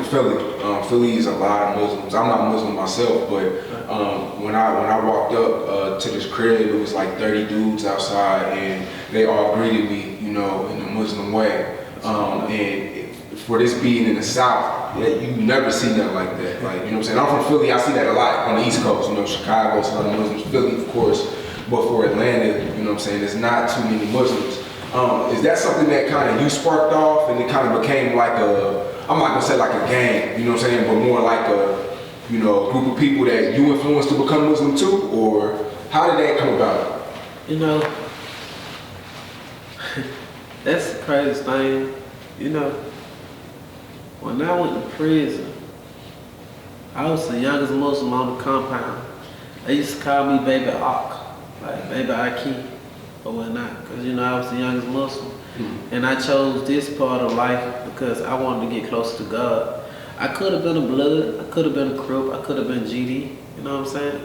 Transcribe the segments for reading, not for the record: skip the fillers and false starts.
Philly. Philly is a lot of Muslims. I'm not Muslim myself, but when I walked up to this crib, it was like 30 dudes outside, and they all greeted me, you know, in a Muslim way. And for this being in the South, you never see nothing like that. Like, you know what I'm saying? I'm from Philly. I see that a lot on the East Coast. You know, Chicago, it's a lot of Muslims. Philly, of course, but for Atlanta, you know what I'm saying? There's not too many Muslims. Is that something that kind of you sparked off, and it kind of became like I'm not gonna say like a gang, you know what I'm saying, but more like a, you know, group of people that you influenced to become Muslim too, or how did that come about? You know, that's the craziest thing. You know, when I went to prison, I was the youngest Muslim on the compound. They used to call me Baby Ak, like Baby Aki. Or whatnot, because you know I was the youngest Muslim, and I chose this part of life because I wanted to get closer to God. I could have been a Blood, I could have been a Crip, I could have been GD. You know what I'm saying?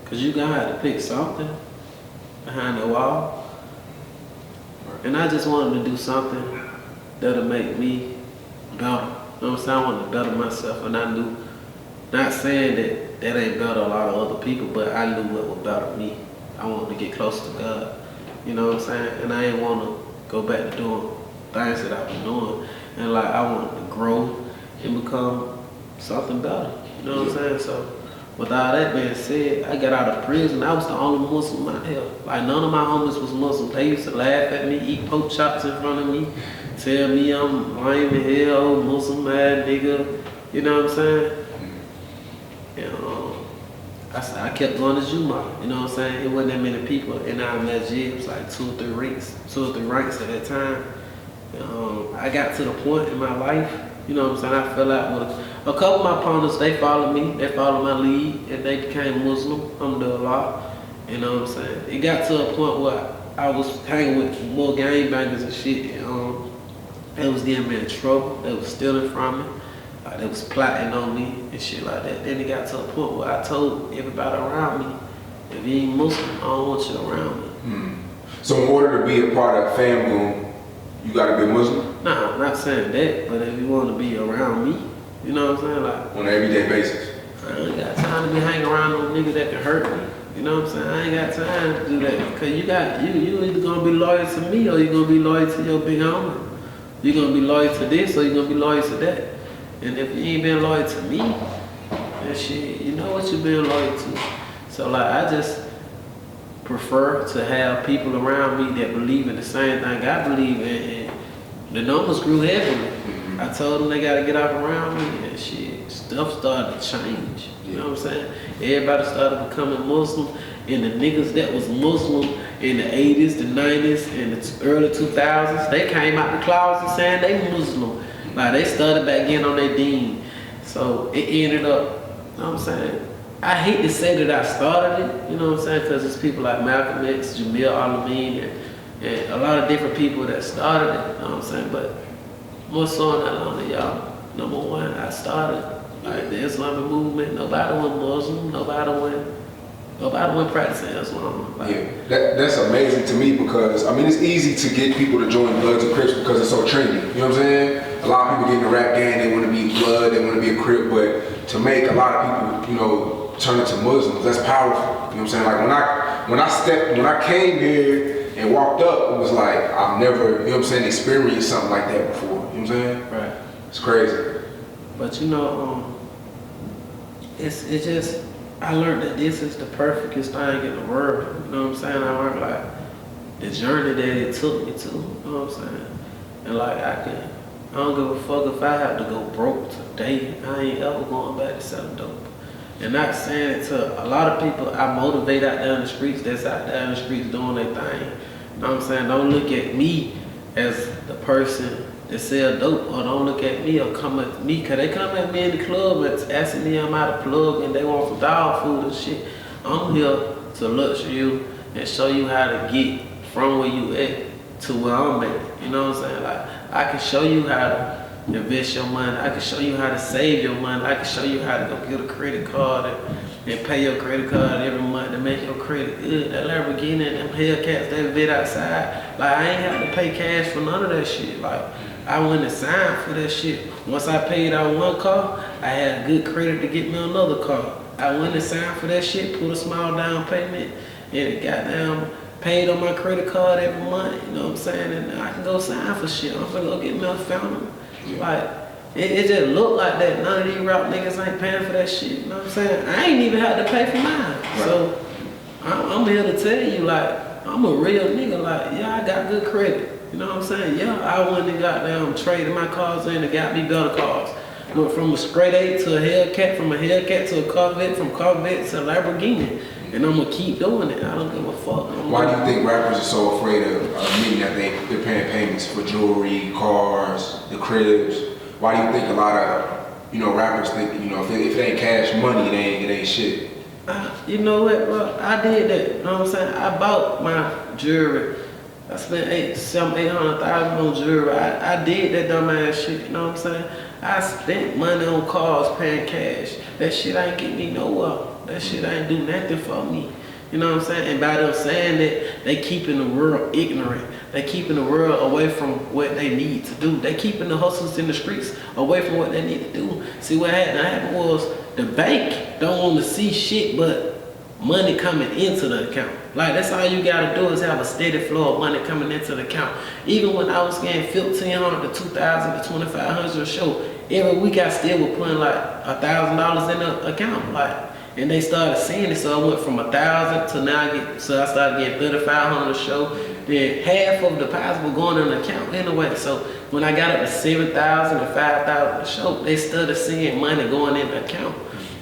Because you gonna have to pick something behind the wall, and I just wanted to do something that'll make me better. You know what I'm saying? I wanted to better myself, and I knew, not saying that ain't better a lot of other people, but I knew what would better me. I wanted to get closer to God. You know what I'm saying? And I didn't want to go back to doing things that I was doing. And like, I wanted to grow and become something better. You know what I'm saying? So with all that being said, I got out of prison. I was the only Muslim out here. Like, none of my homies was Muslim. They used to laugh at me, eat pork chops in front of me, tell me I'm lame as hell, Muslim mad nigga. You know what I'm saying? And I kept going to Juma, you know what I'm saying? It wasn't that many people in our masjid. It was like two or three ranks at that time. And, I got to the point in my life, you know what I'm saying? I fell out with a couple of my opponents. They followed me, they followed my lead, and they became Muslim, alhamdulillah. You know what I'm saying? It got to a point where I was hanging with more gangbangers and shit, and they was getting me in trouble. They was stealing from me. They was plotting on me and shit like that. Then it got to a point where I told everybody around me, if you ain't Muslim, I don't want you around me. So in order to be a part of FAMGOON, you gotta be Muslim? Nah, I'm not saying that, but if you want to be around me, you know what I'm saying? Like, on an everyday basis? I ain't got time to be hanging around no nigga that can hurt me. You know what I'm saying? I ain't got time to do that. Cause you either gonna be loyal to me or you gonna be loyal to your big homie. You gonna be loyal to this or you gonna be loyal to that. And if you ain't been loyal to me, then shit, you know what you been loyal to. So like, I just prefer to have people around me that believe in the same thing I believe in, and the numbers grew heavily. I told them they gotta get off around me, and shit, stuff started to change. You know what I'm saying? Everybody started becoming Muslim, and the niggas that was Muslim in the 80s, the 90s, and the early 2000s, they came out the closet saying they Muslim. Like, they started back in on their deen. So it ended up, you know what I'm saying? I hate to say that I started it, you know what I'm saying? Because it's people like Malcolm X, Jamil Al-Amin, and a lot of different people that started it, you know what I'm saying? But more so not only y'all. Number one, I started like the Islamic movement. Nobody went Muslim, nobody went practicing Islam. Like, yeah, that's amazing to me because, I mean, it's easy to get people to join Bloods and Crips because it's so trendy, you know what I'm saying? A lot of people get in the rap gang, they want to be Blood, they want to be a Crip, but to make a lot of people, you know, turn into Muslims, that's powerful, you know what I'm saying? Like, when I came here and walked up, it was like, I've never, you know what I'm saying, experienced something like that before, you know what I'm saying? Right. It's crazy. But you know, it's just, I learned that this is the perfectest thing in the world. You know what I'm saying? I learned like the journey that it took me to. You know what I'm saying? And like I don't give a fuck if I have to go broke today. I ain't ever going back to selling dope. And not saying it to a lot of people I motivate out there in the streets that's out there in the streets doing their thing. You know what I'm saying? Don't look at me as the person that sell dope, or don't look at me or come at me, cause they come at me in the club and asking me I'm out of plug and they want some dog food and shit. I'm here to lecture you and show you how to get from where you at to where I'm at. You know what I'm saying? Like, I can show you how to invest your money. I can show you how to save your money. I can show you how to go get a credit card and pay your credit card every month to make your credit good. That Lamborghini and them Hellcats, that vid outside. Like, I ain't have to pay cash for none of that shit. Like, I went and signed for that shit. Once I paid out one car, I had good credit to get me another car. I went and signed for that shit, put a small down payment, and it goddamn paid on my credit card every month, you know what I'm saying? And I can go sign for shit. I'm gonna go get me a fountain. Like, it just look like that. None of these rap niggas ain't paying for that shit, you know what I'm saying? I ain't even had to pay for mine. Right. So, I'm here to tell you, like, I'm a real nigga. Like, yeah, I got good credit. You know what I'm saying? Yeah, I went and got traded my cars in and got me better cars. Went from a straight A to a Hellcat, from a Hellcat to a Corvette, from Corvette to a Lamborghini. And I'm gonna keep doing it. I don't give a fuck. Why do you think rappers are so afraid of admitting that they're paying payments for jewelry, cars, the cribs? Why do you think a lot of, rappers think, if it ain't cash money, it ain't shit? You know what, bro? I did that. You know what I'm saying? I bought my jewelry. I spent $800,000 on jewelry. I did that dumb ass shit. You know what I'm saying? I spent money on cars paying cash. That shit ain't get me nowhere. That shit ain't do nothing for me. You know what I'm saying? And by them saying that, they keeping the world ignorant. They keeping the world away from what they need to do. They keeping the hustlers in the streets away from what they need to do. See, what happened was the bank don't want to see shit but money coming into the account. Like, that's all you gotta do is have a steady flow of money coming into the account. Even when I was getting $1,500 to $2,000 to $2,500 a show, every week I still was putting like $1,000 in the account. Like, and they started seeing it, so I went from 1,000 to I started getting 3,500 a show. Then half of the deposit was going in the account anyway. So when I got up to 7,000 to 5,000 a show, they started seeing money going in the account.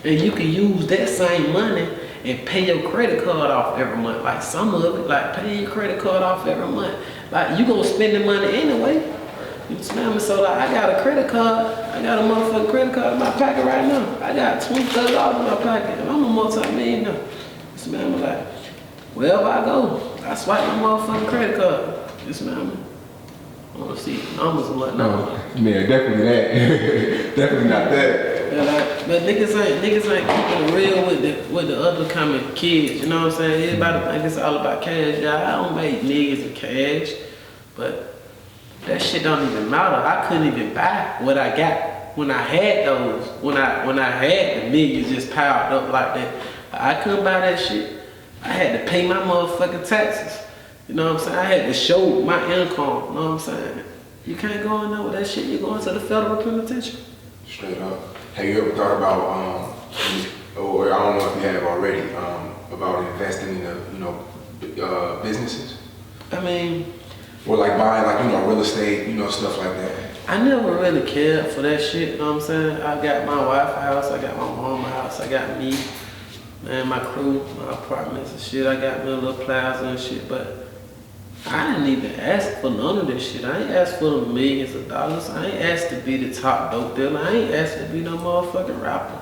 And you can use that same money and pay your credit card off every month. Like, some of it, like paying your credit card off every month. Like, you gonna spend the money anyway. You smell me? So like, I got a credit card. I got a motherfucking credit card in my pocket right now. I got $20, $30 in my pocket. And I'm a multi-millionaire. You smell me? Like, wherever I go, I swipe my motherfucking credit card. You smell me? I wanna see numbers and whatnot. Yeah, definitely that. Definitely not that. Yeah, like, but niggas ain't keeping it real with the other coming kids. You know what I'm saying? Everybody think it's all about cash. Yeah, I don't make niggas in cash, but that shit don't even matter. I couldn't even buy what I got when I had those. When I had the millions just piled up like that, I couldn't buy that shit. I had to pay my motherfucking taxes. You know what I'm saying? I had to show my income. You know what I'm saying? You can't go in there with that shit. You're going to the federal penitentiary. Straight up. Have you ever thought about, or I don't know if you have already, about investing in businesses? I mean, or like buying real estate, stuff like that. I never really cared for that shit, you know what I'm saying? I got my wife's house, I got my mom's house, I got me, man, my crew, my apartments and shit. I got me a little plaza and shit, but I didn't even ask for none of this shit. I ain't asked for the millions of dollars. I ain't asked to be the top dope dealer. I ain't asked to be no motherfucking rapper.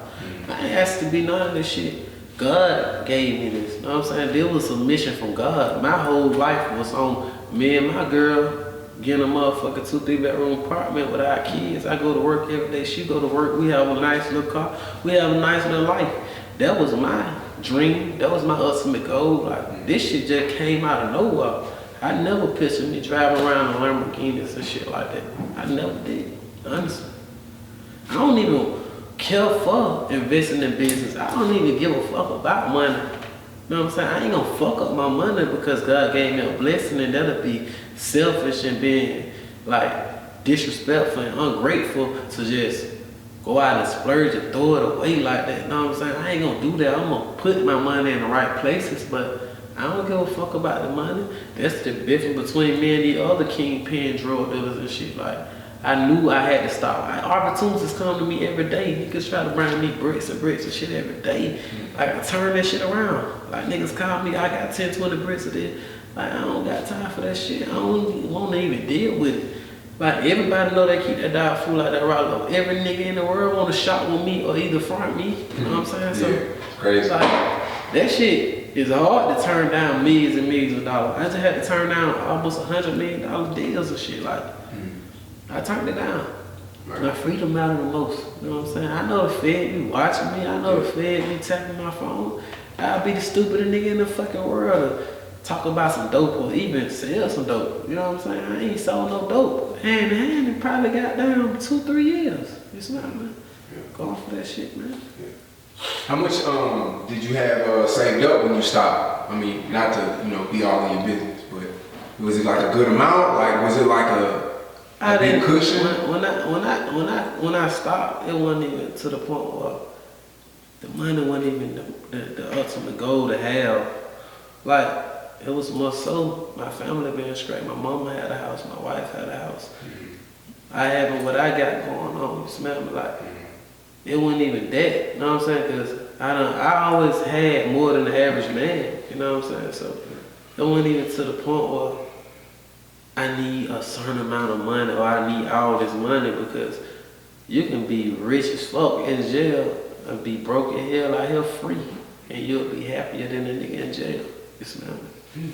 I ain't asked to be none of this shit. God gave me this, you know what I'm saying? There was a mission from God. My whole life was on me and my girl getting a motherfucking 2-3 bedroom apartment with our kids. I go to work every day. She go to work. We have a nice little car. We have a nice little life. That was my dream. That was my ultimate goal. Like, this shit just came out of nowhere. I never pictured me driving around in Lamborghinis and shit like that. I never did, honestly. I don't even care for investing in business. I don't even give a fuck about money. You know what I'm saying? I ain't gonna fuck up my money because God gave me a blessing, and that'll be selfish and being like disrespectful and ungrateful to just go out and splurge and throw it away like that. You know what I'm saying? I ain't gonna do that. I'm gonna put my money in the right places, but I don't give a fuck about the money. That's the difference between me and the other kingpin drug dealers and shit. Like, I knew I had to stop. Opportunities come to me every day. Niggas try to bring me bricks and shit every day. Like, I turn that shit around. Like, niggas call me, I got 10, 20 bricks of this. Like, I don't got time for that shit. I don't want to even deal with it. Like, everybody know they keep that dog food like that Ralo. Every nigga in the world want to shop with me or either front me. You know what I'm saying? So, yeah, crazy. Like, that shit is hard to turn down millions and millions of dollars. I just had to turn down almost $100 million deals and shit. Like, I turned it down. Right. My freedom mattered the most. You know what I'm saying? I know the Fed be watching me. I know the Fed be tapping my phone. I'll be the stupidest nigga in the fucking world to talk about some dope or even sell some dope. You know what I'm saying? I ain't sold no dope. Hand in hand, it probably got down 2-3 years. You smell me? Yeah. Going for that shit, man. Yeah. How much did you have saved up when you stopped? I mean, not to be all in your business, but was it like a good amount? Like, was it like a big cushion? When I stopped, it wasn't even to the point where the money wasn't even the ultimate goal to have. Like, it was more so my family being straight. My mama had a house, my wife had a house. I having what I got going on. You smell me? Like, it wasn't even that. You know what I'm saying? Because I always had more than the average man. You know what I'm saying? So it wasn't even to the point where I need a certain amount of money or I need all this money, because you can be rich as fuck in jail and be broke as hell out here free, and you'll be happier than a nigga in jail. You smell me?